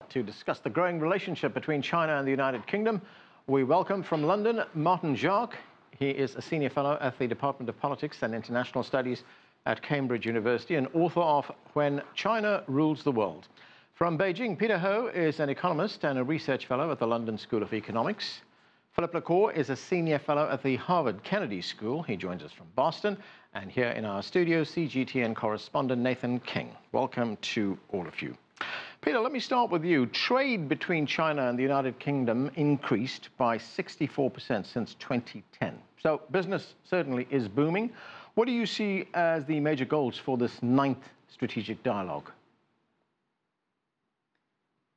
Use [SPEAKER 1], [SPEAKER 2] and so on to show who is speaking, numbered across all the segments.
[SPEAKER 1] To discuss the growing relationship between China and the United Kingdom, we welcome from London Martin Jacques. He is a senior fellow at the Department of Politics and International Studies at Cambridge University and author of When China Rules the World. From Beijing, Peter Ho is an economist and a research fellow at the London School of Economics. Philippe Le Corre is a senior fellow at the Harvard Kennedy School. He joins us from Boston. And here in our studio, CGTN correspondent Nathan King. Welcome to all of you. Peter, let me start with you. Trade between China and the United Kingdom increased by 64% since 2010. So business certainly is booming. What do you see as the major goals for this 9th strategic dialogue?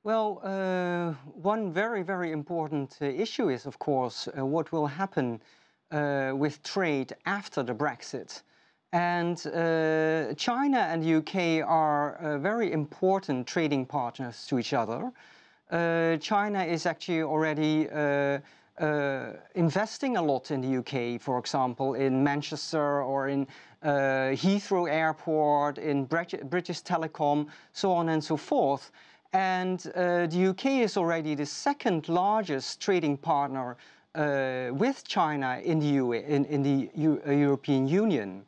[SPEAKER 2] Well, one very, very important issue is, of course, what will happen with trade after the Brexit. And China and the UK are very important trading partners to each other. China is actually already investing a lot in the UK, for example, in Manchester or in Heathrow Airport, in British Telecom, so on and so forth. And the UK is already the second largest trading partner with China in the European Union.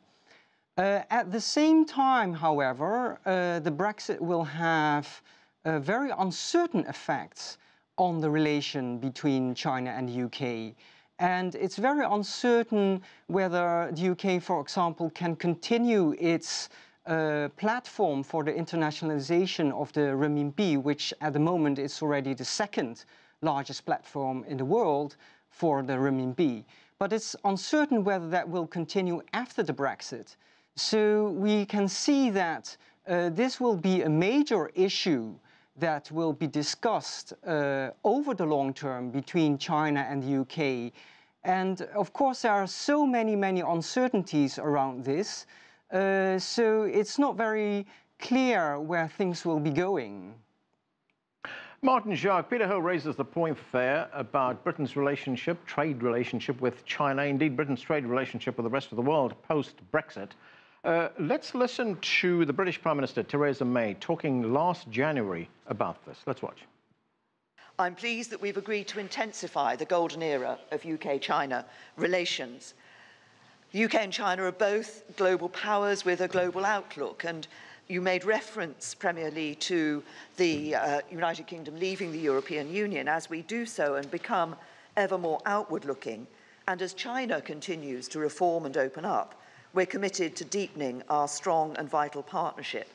[SPEAKER 2] At the same time, however, the Brexit will have very uncertain effects on the relation between China and the UK. And it's very uncertain whether the UK, for example, can continue its platform for the internationalization of the renminbi, which at the moment is already the second largest platform in the world for the renminbi. But it's uncertain whether that will continue after the Brexit. So we can see that this will be a major issue that will be discussed over the long term between China and the UK. And of course, there are so many uncertainties around this. So it's not very clear where things will be going.
[SPEAKER 1] Martin Jacques, Peter Ho raises the point there about Britain's trade relationship with China, indeed Britain's trade relationship with the rest of the world post-Brexit. Let's listen to the British Prime Minister, Theresa May, talking last January about this. Let's watch.
[SPEAKER 3] I'm pleased that we've agreed to intensify the golden era of UK-China relations. The UK and China are both global powers with a global outlook, and you made reference, Premier Lee, to the United Kingdom leaving the European Union. As we do so and become ever more outward-looking, and as China continues to reform and open up, we're committed to deepening our strong and vital partnership.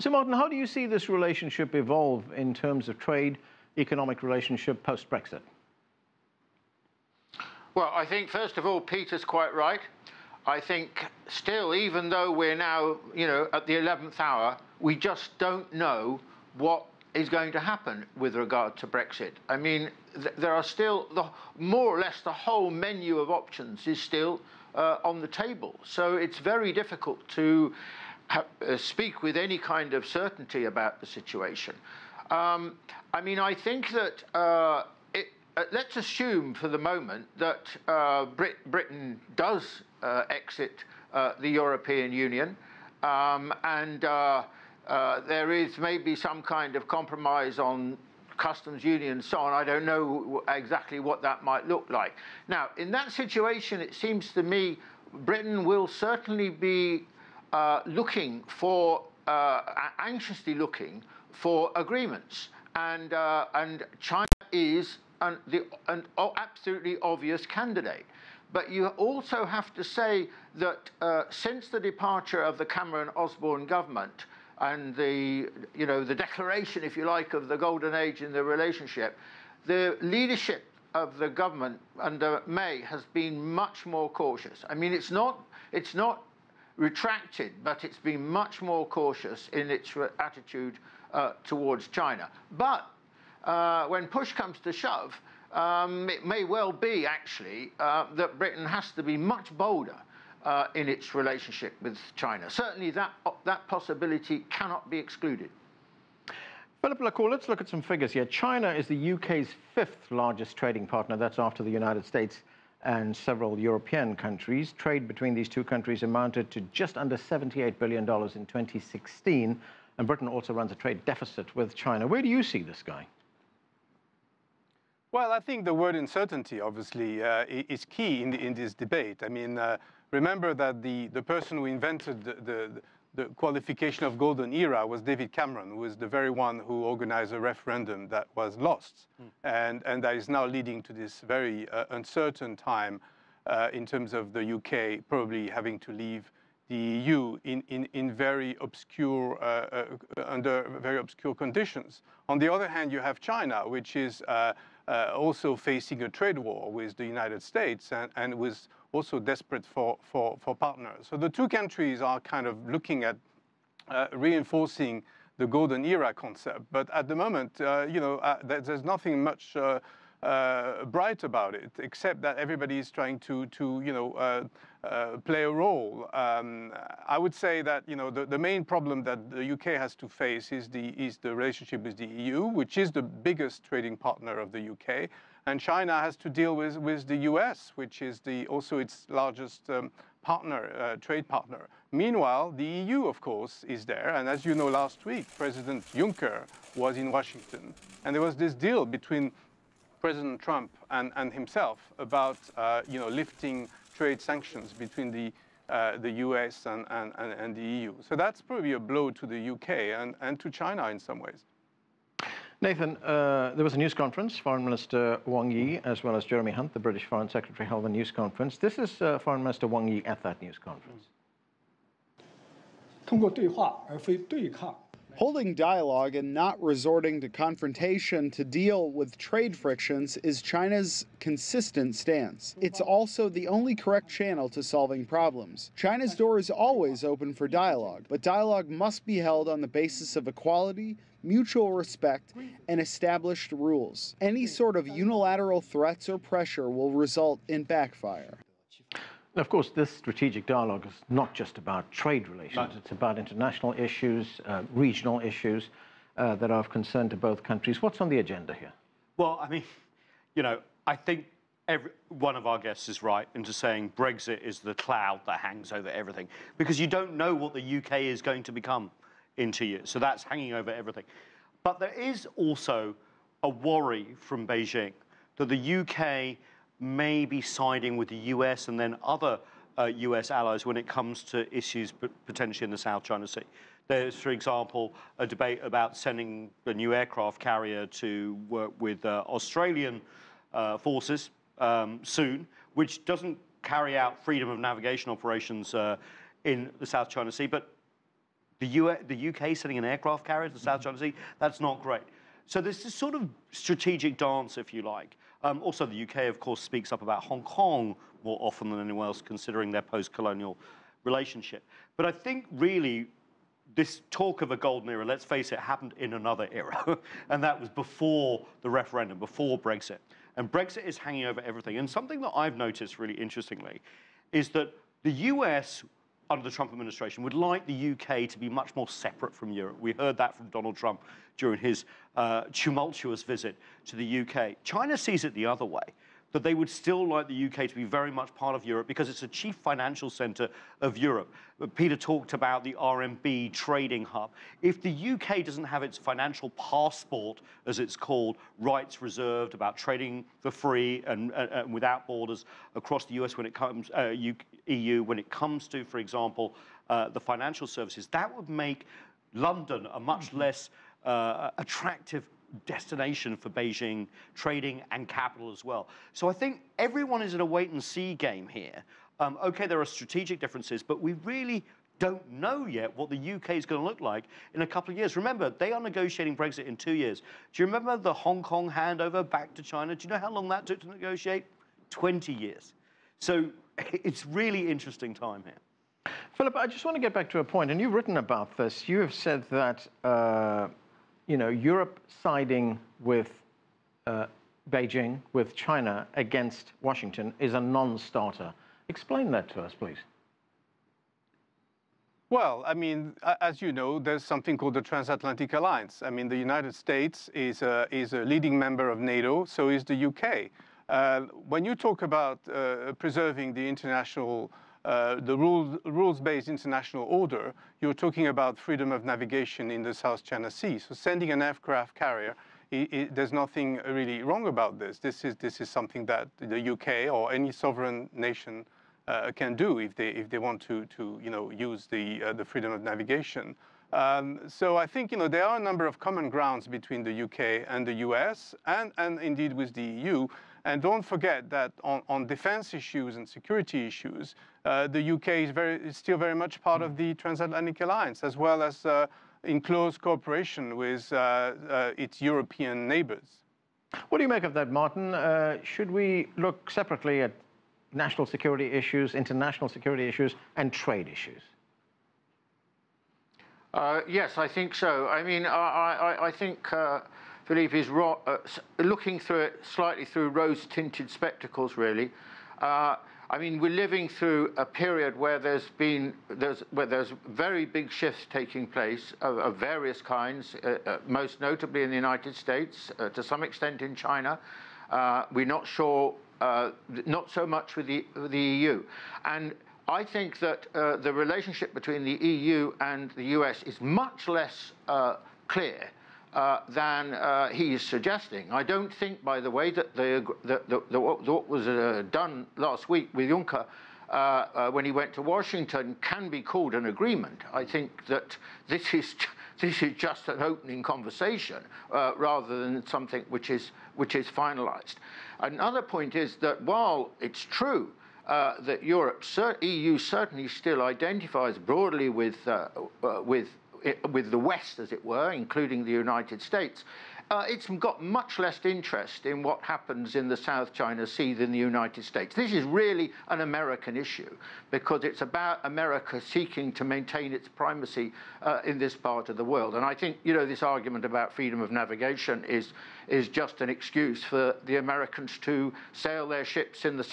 [SPEAKER 1] So, Martin, how do you see this relationship evolve in terms of trade, economic relationship post-Brexit?
[SPEAKER 4] Well, I think, first of all, Peter's quite right. I think still, even though we're now, at the 11th hour, we just don't know what is going to happen with regard to Brexit. I mean, there are still, more or less, the whole menu of options is still on the table. So it's very difficult to speak with any kind of certainty about the situation. I mean, I think that let's assume for the moment that Britain does exit the European Union, and there is maybe some kind of compromise on customs union and so on. I don't know exactly what that might look like. Now, in that situation, it seems to me Britain will certainly be looking for, anxiously looking for agreements. And China is an absolutely obvious candidate. But you also have to say that since the departure of the Cameron-Osborne government and the declaration, if you like, of the golden age in the relationship, the leadership of the government under May has been much more cautious. I mean, it's not retracted, but it's been much more cautious in its attitude towards China. But when push comes to shove, it may well be, actually, that Britain has to be much bolder in its relationship with China. Certainly that possibility cannot be excluded.
[SPEAKER 1] Philippe Le Corre, let's look at some figures here. China is the UK's 5th largest trading partner. That's after the United States and several European countries. Trade between these two countries amounted to just under $78 billion in 2016. and Britain also runs a trade deficit with China. Where do you see this going?
[SPEAKER 5] Well, I think the word uncertainty, obviously, is key in this debate. I mean, remember that the person who invented the qualification of golden era was David Cameron, who was the very one who organized a referendum that was lost, and that is now leading to this very uncertain time in terms of the UK probably having to leave the EU in very obscure, under very obscure conditions. On the other hand, you have China, which is also facing a trade war with the United States and was also desperate for partners. So the two countries are kind of looking at reinforcing the golden era concept. But at the moment, there's nothing much bright about it, except that everybody is trying to play a role. I would say that the main problem that the UK has to face is the relationship with the EU, which is the biggest trading partner of the UK, and China has to deal with the US, which is also its largest trade partner. Meanwhile, the EU, of course, is there, and as you know, last week President Juncker was in Washington, and there was this deal between President Trump and himself about lifting trade sanctions between the US and the EU. So that's probably a blow to the UK and to China in some ways.
[SPEAKER 1] Nathan, there was a news conference. Foreign Minister Wang Yi, as well as Jeremy Hunt, the British Foreign Secretary, held a news conference. This is Foreign Minister Wang Yi at that news conference.
[SPEAKER 6] 通过对话而非对抗。
[SPEAKER 7] Holding dialogue and not resorting to confrontation to deal with trade frictions is China's consistent stance. It's also the only correct channel to solving problems. China's door is always open for dialogue, but dialogue must be held on the basis of equality, mutual respect, and established rules. Any sort of unilateral threats or pressure will result in backfire.
[SPEAKER 1] Of course, this strategic dialogue is not just about trade relations. It's about international issues, regional issues that are of concern to both countries. What's on the agenda here?
[SPEAKER 8] Well, I mean, I think one of our guests is right into saying Brexit is the cloud that hangs over everything, because you don't know what the UK is going to become in 2 years. So that's hanging over everything. But there is also a worry from Beijing that the UK may be siding with the US and then other US allies when it comes to issues potentially in the South China Sea. There's, for example, a debate about sending a new aircraft carrier to work with Australian forces soon, which doesn't carry out freedom of navigation operations in the South China Sea. But the UK sending an aircraft carrier to the South China Sea, that's not great. So there's this sort of strategic dance, if you like. Also, the UK, of course, speaks up about Hong Kong more often than anyone else, considering their post-colonial relationship. But I think, really, this talk of a golden era, let's face it, happened in another era. And that was before the referendum, before Brexit. And Brexit is hanging over everything. And something that I've noticed, really interestingly, is that the US, under the Trump administration, would like the UK to be much more separate from Europe. We heard that from Donald Trump during his tumultuous visit to the UK. China sees it the other way, that they would still like the UK to be very much part of Europe because it's a chief financial center of Europe. Peter talked about the RMB trading hub. If the UK doesn't have its financial passport, as it's called, rights reserved about trading for free and without borders across the US when it comes, EU, when it comes to, for example, the financial services, that would make London a much less attractive destination for Beijing trading and capital as well. So I think everyone is in a wait-and-see game here. OK, there are strategic differences, but we really don't know yet what the UK is going to look like in a couple of years. Remember, they are negotiating Brexit in 2 years. Do you remember the Hong Kong handover back to China? Do you know how long that took to negotiate? 20 years. So it's really interesting time here.
[SPEAKER 1] Philip, I just want to get back to a point, and you've written about this. You have said that Europe siding with Beijing, with China against Washington is a non-starter. Explain that to us, please.
[SPEAKER 5] Well, I mean, as you know, there's something called the Transatlantic Alliance. I mean, the United States is a leading member of NATO, so is the UK. When you talk about preserving the international the rules-based international order, you're talking about freedom of navigation in the South China Sea. So sending an aircraft carrier, there's nothing really wrong about this. This is something that the UK or any sovereign nation can do if they want to use the freedom of navigation. So I think there are a number of common grounds between the UK and the US, and indeed with the EU. And don't forget that on defense issues and security issues, the UK is still very much part of the transatlantic alliance, as well as in close cooperation with its European neighbors.
[SPEAKER 1] What do you make of that, Martin? Should we look separately at national security issues, international security issues, and trade issues?
[SPEAKER 4] Yes, I think so. I mean, I think Philippe is looking through it slightly through rose-tinted spectacles, really. I mean, we're living through a period where there's very big shifts taking place of various kinds, most notably in the United States, to some extent in China. We're not sure, not so much with the EU. And I think that the relationship between the EU and the US is much less clear than he is suggesting. I don't think, by the way, that what was done last week with Juncker when he went to Washington can be called an agreement. I think that this is just an opening conversation rather than something which is finalized. Another point is that while it's true that EU certainly still identifies broadly with the West, as it were, including the United States, it's got much less interest in what happens in the South China Sea than the United States. This is really an American issue because it's about America seeking to maintain its primacy in this part of the world. And I think, this argument about freedom of navigation is just an excuse for the Americans to sail their ships in the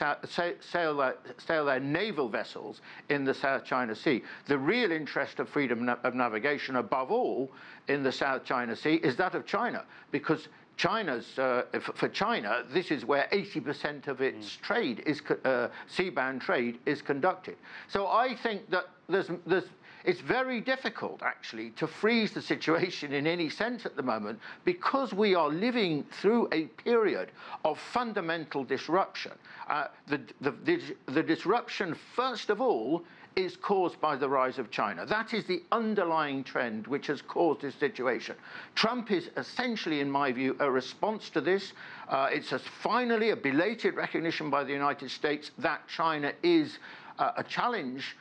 [SPEAKER 4] sail their naval vessels in the South China Sea. The real interest of freedom of navigation, above all, in the South China Sea is that of China, because for China, this is where 80% of its trade is seabound trade is conducted. So I think that it's very difficult, actually, to freeze the situation in any sense at the moment because we are living through a period of fundamental disruption. The disruption, first of all, is caused by the rise of China. That is the underlying trend which has caused this situation. Trump is essentially, in my view, a response to this. It's finally a belated recognition by the United States that China is a challenge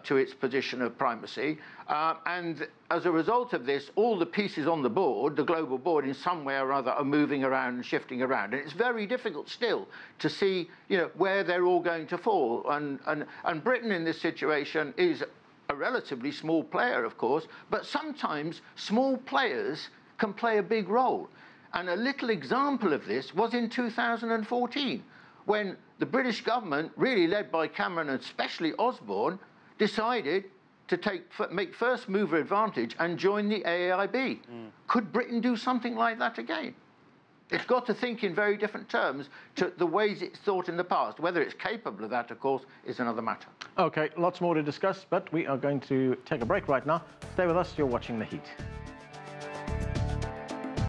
[SPEAKER 4] to its position of primacy. And as a result of this, all the pieces on the board, the global board, in some way or other, are moving around and shifting around. And it's very difficult still to see, where they're all going to fall. And Britain in this situation is a relatively small player, of course, but sometimes small players can play a big role. And a little example of this was in 2014, when the British government, really led by Cameron and especially Osborne, decided to make first mover advantage and join the AIIB. Could Britain do something like that again? It's got to think in very different terms to the ways it's thought in the past. Whether it's capable of that, of course, is another matter.
[SPEAKER 1] OK, lots more to discuss, but we are going to take a break right now. Stay with us, you're watching The Heat.